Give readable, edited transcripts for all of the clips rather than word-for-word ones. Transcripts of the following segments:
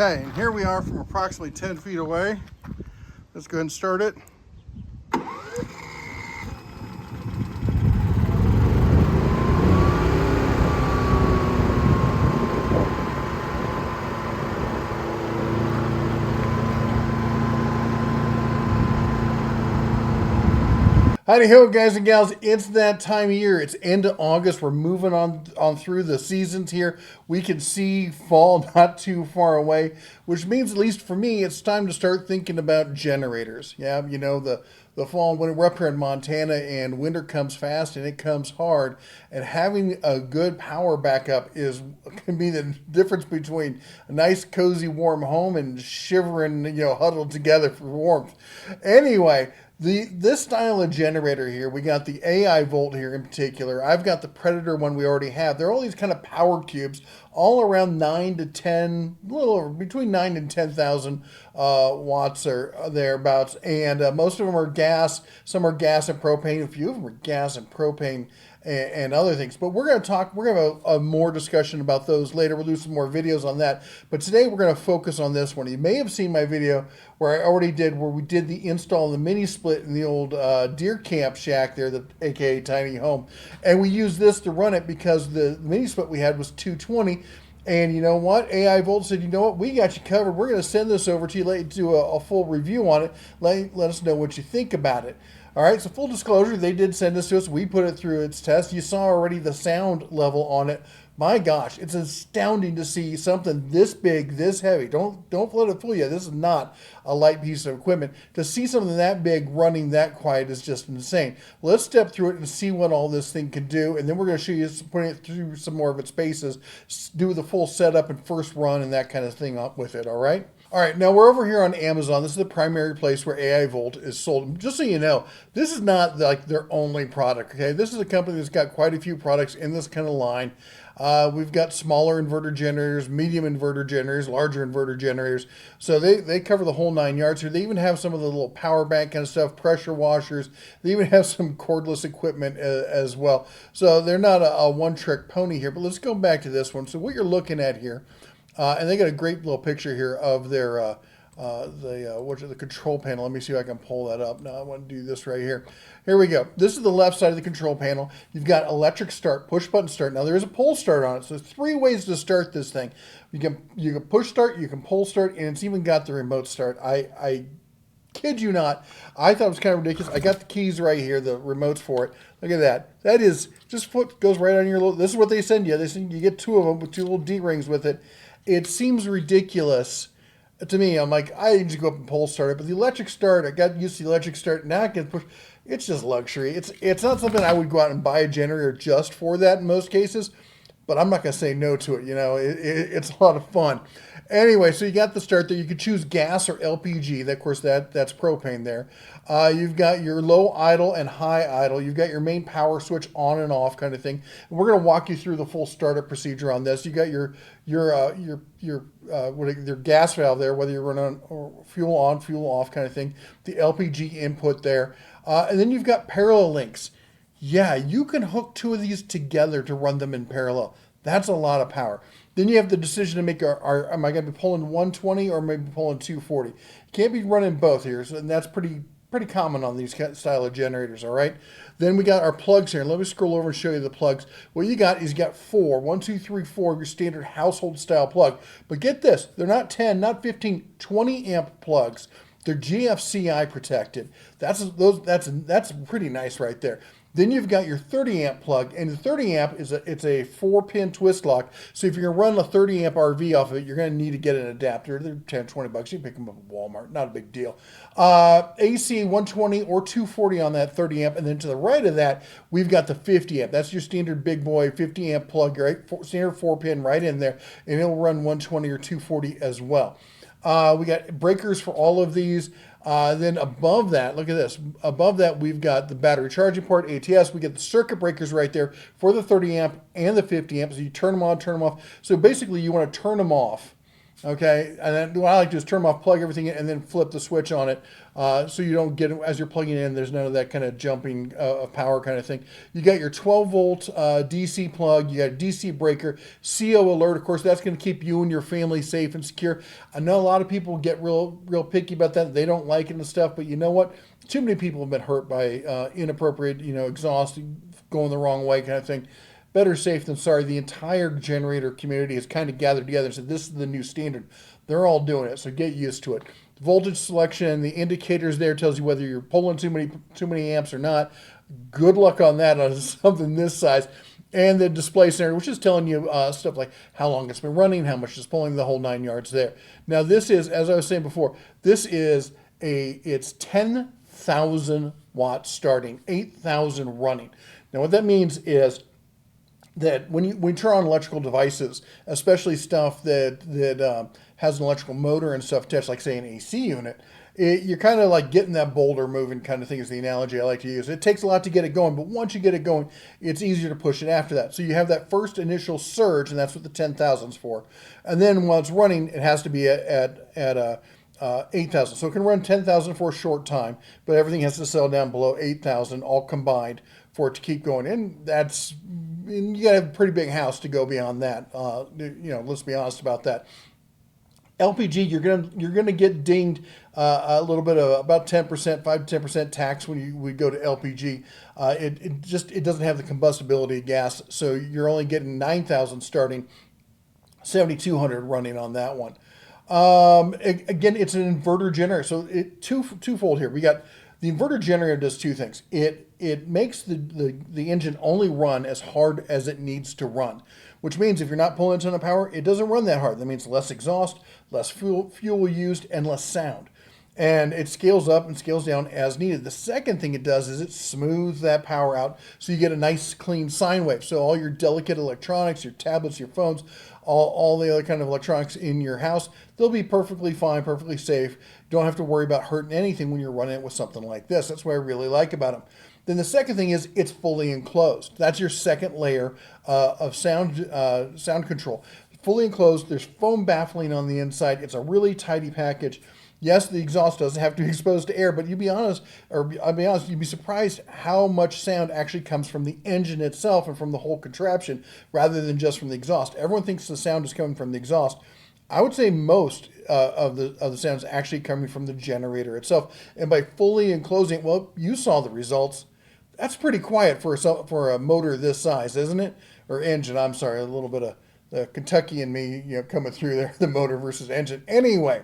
Okay, and here we are from approximately 10 feet away. Let's go ahead and start it. Howdy ho, guys and gals. It's that time of year. It's end of August. We're moving on through the seasons here. We can see fall not too far away, which means, at least for me, it's time to start thinking about generators. Yeah, you know, the fall, when we're up here in Montana and winter comes fast and it comes hard, and having a good power backup can be the difference between a nice, cozy, warm home and shivering, huddled together for warmth. Anyway, this style of generator here, we got the AIVOLT here in particular. I've got the Predator one we already have. They're all these kind of power cubes, all around 9 to 10, a little over, between 9 and 10,000 watts or thereabouts. And most of them are gas. Some are gas and propane. A few of them are gas and propane and other things. But we're going to have a more discussion about those later. We'll do some more videos on that. But today we're going to focus on this one. You may have seen my video where we did the install of the mini split in the old deer camp shack there, aka tiny home. And we used this to run it because the mini split we had was 220. And you know what? AIVOLT said, you know what? We got you covered. We're going to send this over to you, let you do a full review on it. Let us know what you think about it. All right, so full disclosure, they did send this to us. We put it through its test. You saw already the sound level on it. My gosh, it's astounding to see something this big, this heavy. Don't let it fool you. This is not a light piece of equipment. To see something that big running that quiet is just insane. Let's step through it and see what all this thing can do, and then we're going to show you putting it through some more of its paces, do the full setup and first run and that kind of thing up with it, all right? All right, now we're over here on Amazon. This is the primary place where AIVOLT is sold. Just so you know, this is not like their only product, okay? This is a company that's got quite a few products in this kind of line. We've got smaller inverter generators, medium inverter generators, larger inverter generators. So they cover the whole 9 yards here. They even have some of the little power bank kind of stuff, pressure washers. They even have some cordless equipment as well. So they're not a one-trick pony here. But let's go back to this one. So what you're looking at here, and they got a great little picture here of their the control panel. Let me see if I can pull that up. Now I want to do this right here. Here we go. This is the left side of the control panel. You've got electric start, push button start. Now there is a pull start on it. So there's 3 ways to start this thing. You can push start, you can pull start, and it's even got the remote start. I kid you not. I thought it was kind of ridiculous. I got the keys right here, the remotes for it. Look at that. That is just goes right on your little. This is what they send you. They send you get 2 of them with 2 little D rings with it. It seems ridiculous to me. I'm like, I need to go up and pull start it, but the electric start, I got used to the electric start. Now I can push. It's just luxury. It's not something I would go out and buy a generator just for that in most cases, but I'm not going to say no to it. It's a lot of fun. Anyway, so you got the start there. You could choose gas or LPG. Of course, that's propane there. You've got your low idle and high idle. You've got your main power switch on and off kind of thing. And we're going to walk you through the full startup procedure on this. You got your gas valve there, whether you're running or fuel on, fuel off kind of thing. The LPG input there, and then you've got parallel links. Yeah, you can hook 2 of these together to run them in parallel. That's a lot of power. Then you have the decision to make, am I going to be pulling 120 or maybe pulling 240? You can't be running both here, so that's pretty common on these style of generators, all right? Then we got our plugs here. Let me scroll over and show you the plugs. What you got is you got 4, 1, 2, 3, 4, your standard household style plug. But get this, they're not 10, not 15, 20 amp plugs. They're GFCI protected. That's pretty nice right there. Then you've got your 30 amp plug, and the 30 amp it's a 4-pin twist lock. So if you're going to run a 30 amp RV off of it, you're going to need to get an adapter. They're 10, 20 bucks. You can pick them up at Walmart. Not a big deal. AC 120 or 240 on that 30 amp. And then to the right of that, we've got the 50 amp. That's your standard big boy 50 amp plug, right? Standard 4-pin right in there. And it'll run 120 or 240 as well. We got breakers for all of these. Then above that, look at this. Above that, we've got the battery charging port, ATS. We get the circuit breakers right there for the 30 amp and the 50 amp. So you turn them on, turn them off. So basically, you want to turn them off Okay, and then what I like to do is turn them off, plug everything in, and then flip the switch on it, so you don't get, as you're plugging in, there's none of that kind of jumping of power kind of thing. You got your 12 volt DC plug, you got a DC breaker, CO alert. Of course, that's going to keep you and your family safe and secure. I know a lot of people get real picky about that. They don't like it and stuff, but you know what? Too many people have been hurt by inappropriate, exhaust going the wrong way kind of thing. Better safe than sorry. The entire generator community has kind of gathered together and said this is the new standard. They're all doing it, so get used to it. Voltage selection, the indicators there tells you whether you're pulling too many amps or not. Good luck on that on something this size. And the display center, which is telling you stuff like how long it's been running, how much it's pulling, the whole 9 yards there. Now this is, as I was saying before, it's 10,000 watts starting, 8,000 running. Now what that means is that when you turn on electrical devices, especially stuff that has an electrical motor and stuff attached, like say an AC unit, you're kind of like getting that boulder moving kind of thing is the analogy I like to use. It takes a lot to get it going, but once you get it going, it's easier to push it after that. So you have that first initial surge, and that's what the 10,000 is for. And then while it's running, it has to be at 8,000. So it can run 10,000 for a short time, but everything has to settle down below 8,000 all combined for it to keep going. And you gotta have a pretty big house to go beyond that. Let's be honest about that. LPG, you're gonna get dinged a little bit of about 10%, 5 to 10% tax when we go to LPG. It doesn't have the combustibility of gas, so you're only getting 9,000 starting, 7,200 running on that one. Again, it's an inverter generator, so twofold here. We got the inverter generator does two things. It makes the engine only run as hard as it needs to run, which means if you're not pulling a ton of power, it doesn't run that hard. That means less exhaust, less fuel used, and less sound. And it scales up and scales down as needed. The second thing it does is it smooths that power out so you get a nice clean sine wave. So all your delicate electronics, your tablets, your phones, all the other kind of electronics in your house, they'll be perfectly fine, perfectly safe. Don't have to worry about hurting anything when you're running it with something like this. That's what I really like about them. Then the second thing is it's fully enclosed. That's your second layer of sound control. Fully enclosed. There's foam baffling on the inside. It's a really tidy package. Yes, the exhaust doesn't have to be exposed to air, but you'd be surprised how much sound actually comes from the engine itself and from the whole contraption rather than just from the exhaust. Everyone thinks the sound is coming from the exhaust. I would say most of the sound is actually coming from the generator itself. And by fully enclosing it, well, you saw the results. That's pretty quiet for a motor this size, isn't it? Or engine, I'm sorry, a little bit of the Kentucky in me, coming through there, the motor versus engine. Anyway,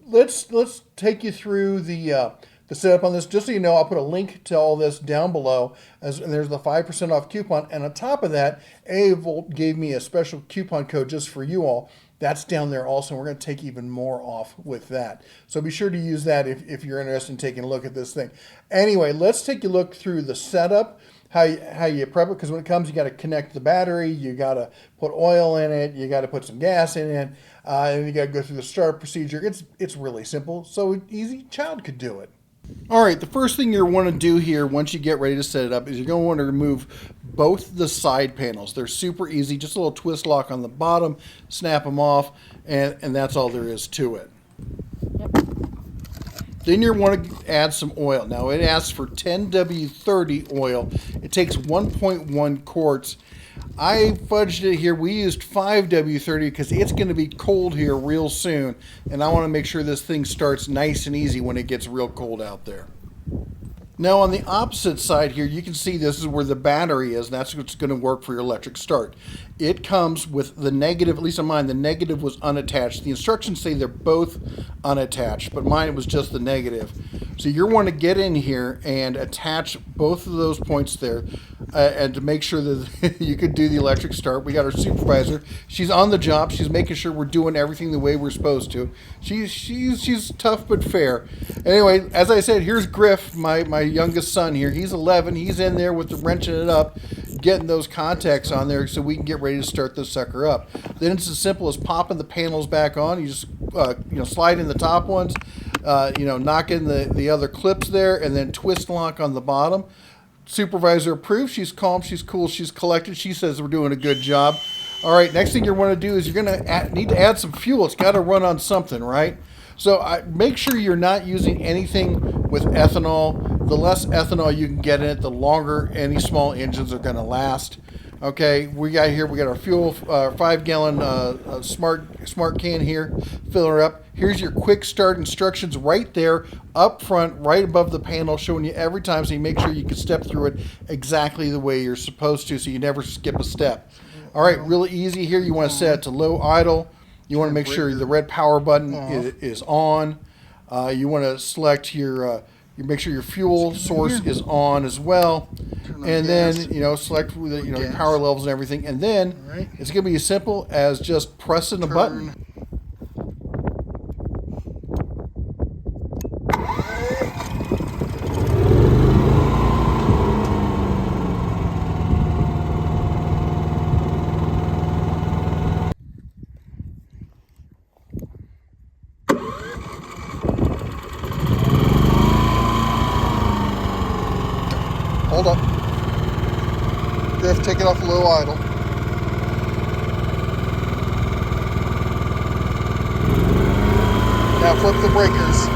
let's take you through the setup on this. Just so you know, I'll put a link to all this down below, and there's the 5% off coupon. And on top of that, AIVOLT gave me a special coupon code just for you all. That's down there also. We're going to take even more off with that. So be sure to use that if you're interested in taking a look at this thing. Anyway, let's take a look through the setup, how you prep it, because when it comes, you got to connect the battery, you got to put oil in it, you got to put some gas in it, and you got to go through the startup procedure. It's really simple, so easy child could do it. All right, the first thing you want to do here once you get ready to set it up is you're going to want to remove both the side panels. They're super easy, just a little twist lock on the bottom, snap them off, and that's all there is to it. Then you want to add some oil. Now it asks for 10W30 oil. It takes 1.1 quarts. I fudged it here. We used 5W30 because it's going to be cold here real soon, and I want to make sure this thing starts nice and easy when it gets real cold out there. Now on the opposite side here, you can see this is where the battery is, and that's what's going to work for your electric start. It comes with the negative, at least on mine, the negative was unattached. The instructions say they're both unattached, but mine was just the negative. So you're want to get in here and attach both of those points there, and to make sure that you could do the electric start. We got our supervisor. She's on the job. She's making sure we're doing everything the way we're supposed to. She's tough but fair. Anyway, as I said, here's Griff, my youngest son here. He's 11. He's in there with the wrenching it up, getting those contacts on there so we can get ready to start this sucker up. Then it's as simple as popping the panels back on. You just slide in the top ones, knock in the other clips there, and then twist lock on the bottom. Supervisor approves. She's calm. She's cool. She's collected. She says we're doing a good job. All right, next thing you want to do is you're going to need to add some fuel. It's got to run on something, right? So make sure you're not using anything with ethanol. The less ethanol you can get in it, the longer any small engines are going to last. Okay, we got our fuel, 5-gallon smart can here. Fill her up. Here's your quick start instructions right there up front, right above the panel, showing you every time, so you make sure you can step through it exactly the way you're supposed to, so you never skip a step. All right, really easy here. You want to set it to low idle. You want to make sure the red power button is on. You want to select you make sure your fuel source is on as well, and then select your power levels and everything, and then it's going to be as simple as just pressing a button. Hold up. Drift, take it off low idle. Now flip the breakers.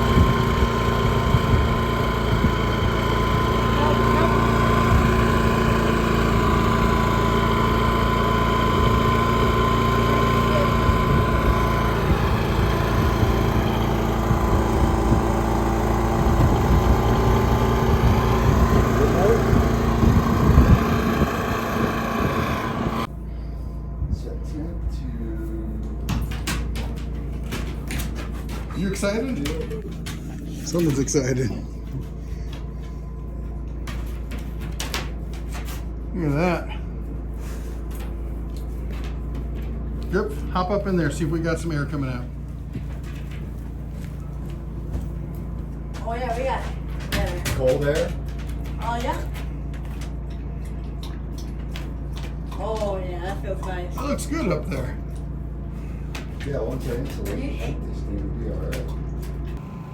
You excited? Someone's excited. Look at that. Yep, hop up in there, see if we got some air coming out. Oh yeah, we got it. Cold air? Oh yeah. Oh yeah, that feels nice. That looks good up there. Yeah, once I insulate this thing will be alright.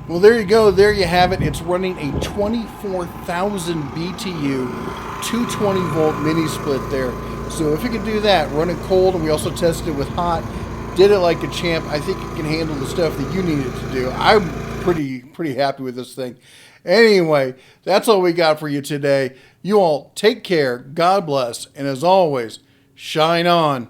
Well, there you go. There you have it. It's running a 24,000 BTU 220 volt mini split there. So if it can do that, run it cold, and we also tested it with hot, did it like a champ. I think it can handle the stuff that you need it to do. I'm pretty happy with this thing. Anyway, that's all we got for you today. You all take care. God bless. And as always, shine on.